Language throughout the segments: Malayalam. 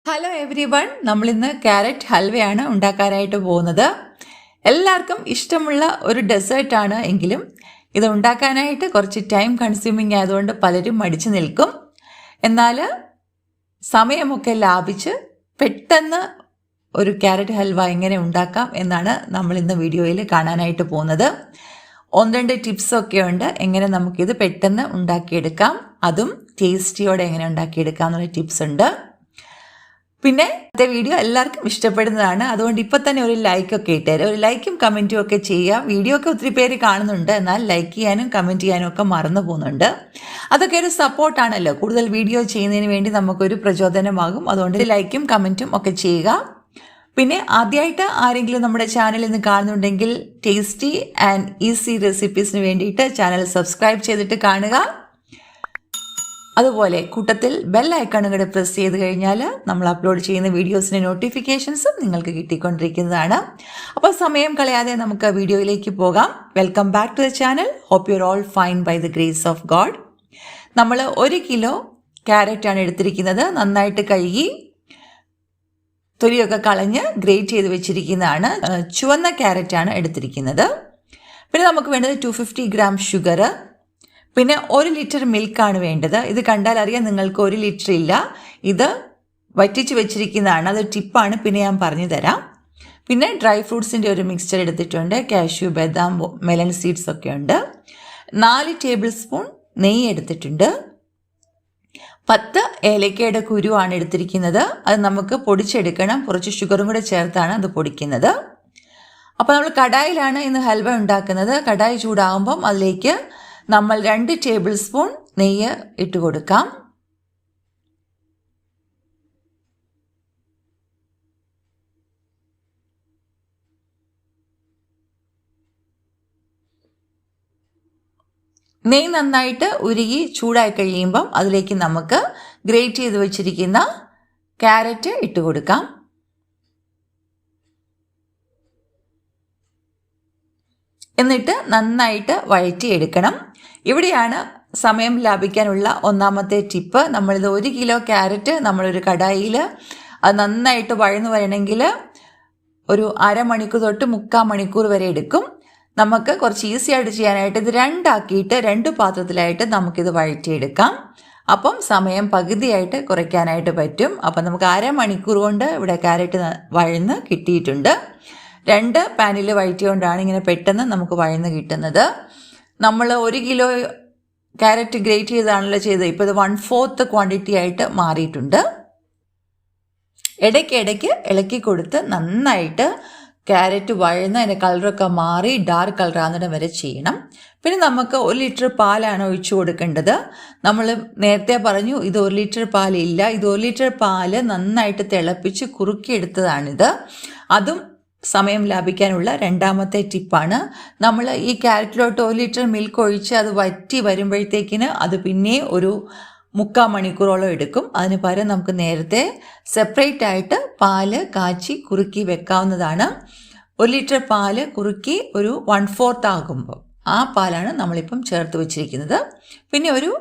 ഹലോ എവ്രി വൺ, നമ്മളിന്ന് ക്യാരറ്റ് ഹൽവയാണ് ഉണ്ടാക്കാനായിട്ട് പോകുന്നത്. എല്ലാവർക്കും ഇഷ്ടമുള്ള ഒരു ഡെസേർട്ടാണ് എങ്കിലും ഇത് ഉണ്ടാക്കാനായിട്ട് കുറച്ച് ടൈം കൺസ്യൂമിങ് ആയതുകൊണ്ട് പലരും മടിച്ചു നിൽക്കും. എന്നാൽ സമയമൊക്കെ ലാഭിച്ച് പെട്ടെന്ന് ഒരു ക്യാരറ്റ് ഹൽവ എങ്ങനെ ഉണ്ടാക്കാം എന്നാണ് നമ്മൾ ഇന്ന് വീഡിയോയിൽ കാണാനായിട്ട് പോകുന്നത്. ഒന്ന് രണ്ട് ടിപ്സൊക്കെ ഉണ്ട് എങ്ങനെ നമുക്കിത് പെട്ടെന്ന് ഉണ്ടാക്കിയെടുക്കാം, അതും ടേസ്റ്റിയോടെ എങ്ങനെ ഉണ്ടാക്കിയെടുക്കാം എന്നുള്ള ടിപ്സ് ഉണ്ട്. പിന്നെ ഇന്നത്തെ വീഡിയോ എല്ലാവർക്കും ഇഷ്ടപ്പെടുന്നതാണ്, അതുകൊണ്ട് ഇപ്പം തന്നെ ഒരു ലൈക്കൊക്കെ ഇട്ടേരും, ഒരു ലൈക്കും കമൻറ്റും ഒക്കെ ചെയ്യാം. വീഡിയോ ഒക്കെ ഒത്തിരി പേര് കാണുന്നുണ്ട്, എന്നാൽ ലൈക്ക് ചെയ്യാനും കമൻറ്റ് ചെയ്യാനും ഒക്കെ മറന്നു പോകുന്നുണ്ട്. അതൊക്കെ ഒരു സപ്പോർട്ടാണല്ലോ, കൂടുതൽ വീഡിയോ ചെയ്യുന്നതിന് വേണ്ടി നമുക്കൊരു പ്രചോദനമാകും. അതുകൊണ്ട് ലൈക്കും കമൻറ്റും ഒക്കെ ചെയ്യുക. പിന്നെ ആദ്യമായിട്ട് ആരെങ്കിലും നമ്മുടെ ചാനൽ ഇന്ന് കാണുന്നുണ്ടെങ്കിൽ ടേസ്റ്റി ആൻഡ് ഈസി റെസിപ്പീസിന് വേണ്ടിയിട്ട് ചാനൽ സബ്സ്ക്രൈബ് ചെയ്തിട്ട് കാണുക. അതുപോലെ കൂട്ടത്തിൽ ബെൽ ഐക്കൺ കൂടെ പ്രസ് ചെയ്ത് കഴിഞ്ഞാൽ നമ്മൾ അപ്ലോഡ് ചെയ്യുന്ന വീഡിയോസിൻ്റെ നോട്ടിഫിക്കേഷൻസും നിങ്ങൾക്ക് കിട്ടിക്കൊണ്ടിരിക്കുന്നതാണ്. അപ്പോൾ സമയം കളയാതെ നമുക്ക് വീഡിയോയിലേക്ക് പോകാം. Welcome back to the channel. Hope you are all fine by the grace of God. നമ്മൾ 1 കിലോ ക്യാരറ്റാണ് എടുത്തിരിക്കുന്നത്. നന്നായിട്ട് കഴുകി തൊലിയൊക്കെ കളഞ്ഞ് ഗ്രേറ്റ് ചെയ്ത് വെച്ചിരിക്കുന്നതാണ്. ചുവന്ന ക്യാരറ്റാണ് എടുത്തിരിക്കുന്നത്. പിന്നെ നമുക്ക് വേണ്ടത് 250 ഗ്രാം ഷുഗർ, പിന്നെ 1 ലിറ്റർ മിൽക്കാണ് വേണ്ടത്. ഇത് കണ്ടാൽ അറിയാം നിങ്ങൾക്ക് 1 ലിറ്റർ ഇല്ല, ഇത് വറ്റിച്ച് വെച്ചിരിക്കുന്നതാണ്. അത് ടിപ്പാണ്, പിന്നെ ഞാൻ പറഞ്ഞു തരാം. പിന്നെ ഡ്രൈ ഫ്രൂട്ട്സിൻ്റെ ഒരു മിക്സ്ചർ എടുത്തിട്ടുണ്ട്. കാഷ്യൂ, ബദാം, മെലൺ സീഡ്സ് ഒക്കെ ഉണ്ട്. 4 ടേബിൾ സ്പൂൺ നെയ്യ് എടുത്തിട്ടുണ്ട്. 10 ഏലക്കയുടെ കുരുവാണ് എടുത്തിരിക്കുന്നത്. അത് നമുക്ക് പൊടിച്ചെടുക്കണം, കുറച്ച് ഷുഗറും കൂടെ ചേർത്താണ് അത് പൊടിക്കുന്നത്. അപ്പോൾ നമ്മൾ കടായിലാണ് ഇന്ന് ഹൽവ ഉണ്ടാക്കുന്നത്. കടായി ചൂടാകുമ്പം അതിലേക്ക് നമ്മൾ 2 ടേബിൾ സ്പൂൺ നെയ്യ് ഇട്ട് കൊടുക്കാം. നെയ്യ് നന്നായിട്ട് ഉരുകി ചൂടായി കഴിയുമ്പം അതിലേക്ക് നമുക്ക് ഗ്രേറ്റ് ചെയ്ത് വെച്ചിരിക്കുന്ന ക്യാരറ്റ് ഇട്ട് കൊടുക്കാം. എന്നിട്ട് നന്നായിട്ട് വഴറ്റിയെടുക്കണം. ഇവിടെയാണ് സമയം ലാഭിക്കാനുള്ള ഒന്നാമത്തെ ടിപ്പ്. നമ്മളിത് 1 കിലോ ക്യാരറ്റ് നമ്മളൊരു കടായിൽ അത് നന്നായിട്ട് വഴന്നു വരണമെങ്കിൽ ഒരു അരമണിക്കൂർ തൊട്ട് 3/4 മണിക്കൂർ വരെ എടുക്കും. നമുക്ക് കുറച്ച് ഈസി ആയിട്ട് ചെയ്യാനായിട്ട് ഇത് 2 ആക്കിയിട്ട് 2 പാത്രത്തിലായിട്ട് നമുക്കിത് വഴറ്റിയെടുക്കാം. അപ്പം സമയം പകുതിയായിട്ട് കുറയ്ക്കാനായിട്ട് പറ്റും. അപ്പം നമുക്ക് അരമണിക്കൂർ കൊണ്ട് ഇവിടെ ക്യാരറ്റ് വഴന്ന് കിട്ടിയിട്ടുണ്ട്. 2 പാനിൽ വഴറ്റിയോണ്ടാണ് ഇങ്ങനെ പെട്ടെന്ന് നമുക്ക് വഴന്ന് കിട്ടുന്നത്. നമ്മൾ 1 കിലോ ക്യാരറ്റ് ഗ്രേറ്റ് ചെയ്താണല്ലോ ചെയ്തത്, ഇപ്പോൾ ഇത് 1/4 ക്വാണ്ടിറ്റി ആയിട്ട് മാറിയിട്ടുണ്ട്. ഇടയ്ക്കിടയ്ക്ക് ഇളക്കി കൊടുത്ത് നന്നായിട്ട് ക്യാരറ്റ് വഴന്ന് അതിൻ്റെ കളറൊക്കെ മാറി ഡാർക്ക് കളറാകുന്നിടം വരെ ചെയ്യണം. പിന്നെ നമുക്ക് 1 ലിറ്റർ പാലാണ് ഒഴിച്ചു കൊടുക്കേണ്ടത്. നമ്മൾ നേരത്തെ പറഞ്ഞു ഇത് 1 ലിറ്റർ പാലില്ല, ഇത് 1 ലിറ്റർ പാല് നന്നായിട്ട് തിളപ്പിച്ച് കുറുക്കിയെടുത്തതാണിത്. അതും സമയം ലാഭിക്കാനുള്ള രണ്ടാമത്തെ ടിപ്പാണ്. നമ്മൾ ഈ ക്യാരറ്റിലോട്ട് 1 ലിറ്റർ മിൽക്ക് ഒഴിച്ച് അത് വറ്റി വരുമ്പോഴത്തേക്കിന് അത് പിന്നെ ഒരു 3/4 മണിക്കൂറോളം എടുക്കും. അതിന് പകരം നമുക്ക് നേരത്തെ സെപ്പറേറ്റ് ആയിട്ട് പാല് കാച്ചി കുറുക്കി വെക്കാവുന്നതാണ്. 1 ലിറ്റർ പാല് കുറുക്കി ഒരു 1/4 ആകുമ്പോൾ ആ പാലാണ് നമ്മളിപ്പം ചേർത്ത് വെച്ചിരിക്കുന്നത്. പിന്നെ ഒരു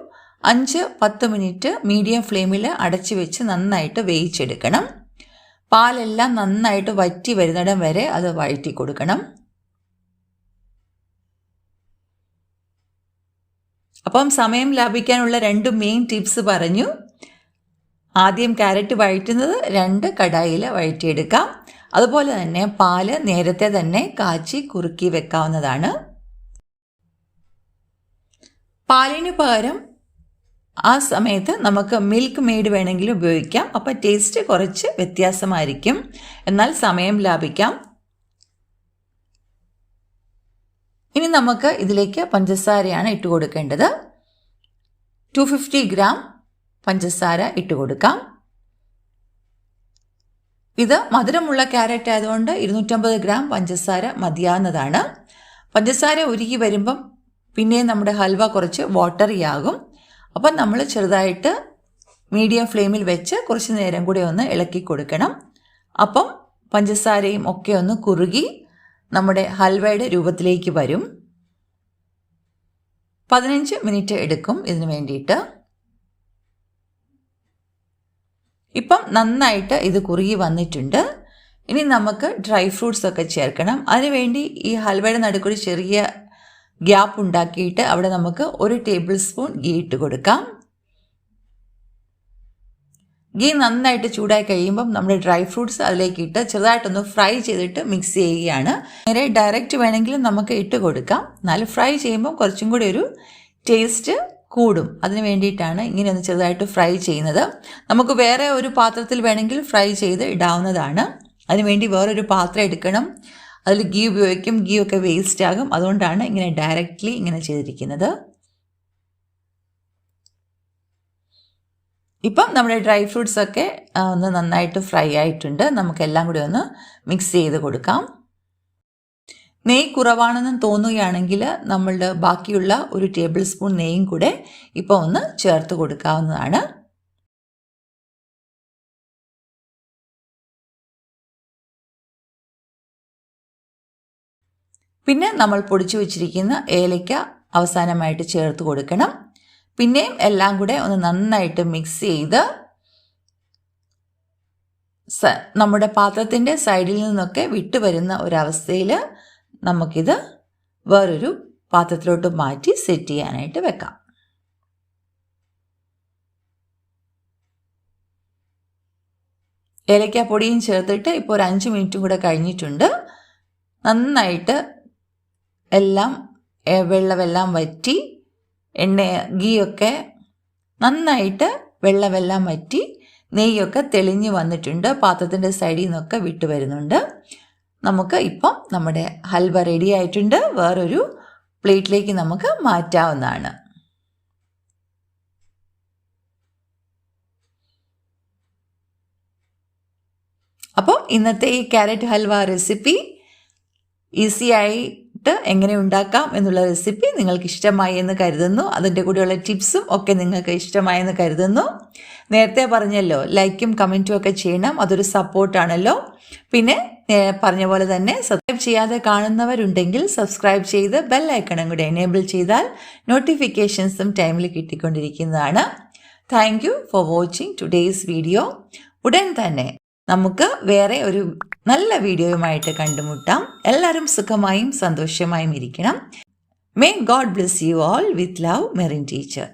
5-10 മിനിറ്റ് മീഡിയം ഫ്ലെയിമിൽ അടച്ചു വെച്ച് നന്നായിട്ട് വേവിച്ചെടുക്കണം. പാലെല്ലാം നന്നായിട്ട് വറ്റി വരുന്നിടം വരെ അത് വഴറ്റി കൊടുക്കണം. അപ്പം സമയം ലാഭിക്കാനുള്ള 2 മെയിൻ ടിപ്സ് പറഞ്ഞു. ആദ്യം ക്യാരറ്റ് വഴറ്റുന്നത് 2 കടായിൽ വഴറ്റിയെടുക്കാം. അതുപോലെ തന്നെ പാല് നേരത്തെ തന്നെ കാച്ചി കുറുക്കി വെക്കാവുന്നതാണ്. പാലിന് പകരം ആ സമയത്ത് നമുക്ക് മിൽക്ക് മെയ്ഡ് വേണമെങ്കിൽ ഉപയോഗിക്കാം. അപ്പോൾ ടേസ്റ്റ് കുറച്ച് വ്യത്യാസമായിരിക്കും, എന്നാൽ സമയം ലാഭിക്കാം. ഇനി നമുക്ക് ഇതിലേക്ക് പഞ്ചസാരയാണ് ഇട്ട് കൊടുക്കേണ്ടത്. 250 ഗ്രാം പഞ്ചസാര ഇട്ട് കൊടുക്കാം. ഇത് മധുരമുള്ള ക്യാരറ്റ് ആയതുകൊണ്ട് 250 ഗ്രാം പഞ്ചസാര മതിയാവുന്നതാണ്. പഞ്ചസാര ഉരുകി വരുമ്പം പിന്നെയും നമ്മുടെ ഹൽവ കുറച്ച് വാട്ടറി ആകും. അപ്പം നമ്മൾ ചെറുതായിട്ട് മീഡിയം ഫ്ലെയിമിൽ വെച്ച് കുറച്ച് നേരം കൂടി ഒന്ന് ഇളക്കി കൊടുക്കണം. അപ്പം പഞ്ചസാരയും ഒക്കെ ഒന്ന് കുറുകി നമ്മുടെ ഹൽവയുടെ രൂപത്തിലേക്ക് വരും. 15 മിനിറ്റ് എടുക്കും ഇതിന് വേണ്ടിയിട്ട്. ഇപ്പം നന്നായിട്ട് ഇത് കുറുകി വന്നിട്ടുണ്ട്. ഇനി നമുക്ക് ഡ്രൈ ഫ്രൂട്ട്സ് ഒക്കെ ചേർക്കണം. അതിനുവേണ്ടി ഈ ഹൽവയുടെ നടുക്കൊരു ചെറിയ ഗ്യാപ്പ് ഉണ്ടാക്കിയിട്ട് അവിടെ നമുക്ക് 1 ടേബിൾ സ്പൂൺ ഗീ ഇട്ട് കൊടുക്കാം. ഗീ നന്നായിട്ട് ചൂടായി കഴിയുമ്പം നമ്മുടെ ഡ്രൈ ഫ്രൂട്ട്സ് അതിലേക്ക് ഇട്ട് ചെറുതായിട്ടൊന്ന് ഫ്രൈ ചെയ്തിട്ട് മിക്സ് ചെയ്യുകയാണ്. നേരെ ഡയറക്റ്റ് വേണമെങ്കിലും നമുക്ക് ഇട്ട് കൊടുക്കാം. എന്നാലും ഫ്രൈ ചെയ്യുമ്പോൾ കുറച്ചും കൂടി ഒരു ടേസ്റ്റ് കൂടും. അതിന് വേണ്ടിയിട്ടാണ് ഇങ്ങനെ ഒന്ന് ചെറുതായിട്ട് ഫ്രൈ ചെയ്യുന്നത്. നമുക്ക് വേറെ ഒരു പാത്രത്തിൽ വേണമെങ്കിൽ ഫ്രൈ ചെയ്ത് ഇടാവുന്നതാണ്. അതിനുവേണ്ടി വേറൊരു പാത്രം എടുക്കണം. അതിൽ ഗീ ഉപയോഗിക്കും. ഗീ ഒക്കെ വേസ്റ്റ് ആകും. അതുകൊണ്ടാണ് ഇങ്ങനെ ഡയറക്റ്റ്ലി ഇങ്ങനെ ചെയ്തിരിക്കുന്നത്. ഇപ്പം നമ്മുടെ ഡ്രൈ ഫ്രൂട്ട്സ് ഒക്കെ ഒന്ന് നന്നായിട്ട് ഫ്രൈ ആയിട്ടുണ്ട്. നമുക്കെല്ലാം കൂടി ഒന്ന് മിക്സ് ചെയ്ത് കൊടുക്കാം. നെയ്യ് കുറവാണെന്ന് തോന്നുകയാണെങ്കിൽ നമ്മളുടെ ബാക്കിയുള്ള 1 ടേബിൾ സ്പൂൺ നെയ്യും കൂടെ ഇപ്പോൾ ഒന്ന് ചേർത്ത് കൊടുക്കാവുന്നതാണ്. പിന്നെ നമ്മൾ പൊടിച്ചു വെച്ചിരിക്കുന്ന ഏലക്ക അവസാനമായിട്ട് ചേർത്ത് കൊടുക്കണം. പിന്നെയും എല്ലാം കൂടെ ഒന്ന് നന്നായിട്ട് മിക്സ് ചെയ്ത് നമ്മുടെ പാത്രത്തിൻ്റെ സൈഡിൽ നിന്നൊക്കെ വിട്ടുവരുന്ന ഒരവസ്ഥയിൽ നമുക്കിത് വേറൊരു പാത്രത്തിലോട്ട് മാറ്റി സെറ്റ് ചെയ്യാനായിട്ട് വെക്കാം. ഏലക്കാപ്പൊടിയും ചേർത്തിട്ട് ഇപ്പോൾ ഒരു 5 മിനിറ്റും കൂടെ കഴിഞ്ഞിട്ടുണ്ട്. നന്നായിട്ട് എല്ലാം വെള്ളമെല്ലാം വറ്റി ഗീയൊക്കെ നന്നായിട്ട് വെള്ളമെല്ലാം വറ്റി നെയ്യൊക്കെ തെളിഞ്ഞ് വന്നിട്ടുണ്ട്. പാത്രത്തിൻ്റെ സൈഡിൽ നിന്നൊക്കെ വിട്ട് വരുന്നുണ്ട്. നമുക്ക് ഇപ്പം നമ്മുടെ ഹൽവ റെഡി ആയിട്ടുണ്ട്. വേറൊരു പ്ലേറ്റിലേക്ക് നമുക്ക് മാറ്റാവുന്നതാണ്. അപ്പോൾ ഇന്നത്തെ ഈ ക്യാരറ്റ് ഹൽവ റെസിപ്പി ഈസി ആയിട്ട് എങ്ങനെ ഉണ്ടാക്കാം എന്നുള്ള റെസിപ്പി നിങ്ങൾക്ക് ഇഷ്ടമായി എന്ന് കരുതുന്നു. അതിൻ്റെ കൂടെയുള്ള ടിപ്സും ഒക്കെ നിങ്ങൾക്ക് ഇഷ്ടമായെന്ന് കരുതുന്നു. നേരത്തെ പറഞ്ഞല്ലോ, ലൈക്കും കമൻറ്റും ഒക്കെ ചെയ്യണം. അതൊരു സപ്പോർട്ടാണല്ലോ. പിന്നെ പറഞ്ഞ പോലെ തന്നെ സബ്സ്ക്രൈബ് ചെയ്യാതെ കാണുന്നവരുണ്ടെങ്കിൽ സബ്സ്ക്രൈബ് ചെയ്ത് ബെൽ ഐക്കണും കൂടെ എനേബിൾ ചെയ്താൽ നോട്ടിഫിക്കേഷൻസും ടൈമിൽ കിട്ടിക്കൊണ്ടിരിക്കുന്നതാണ്. Thank you for watching today's video. ഉടൻ തന്നെ നമുക്ക് വേറെ ഒരു നല്ല വീഡിയോയുമായിട്ട് കണ്ടുമുട്ടാം. എല്ലാവരും സുഖമായും സന്തോഷമായും ഇരിക്കണം. May God bless you all with love, Merin teacher.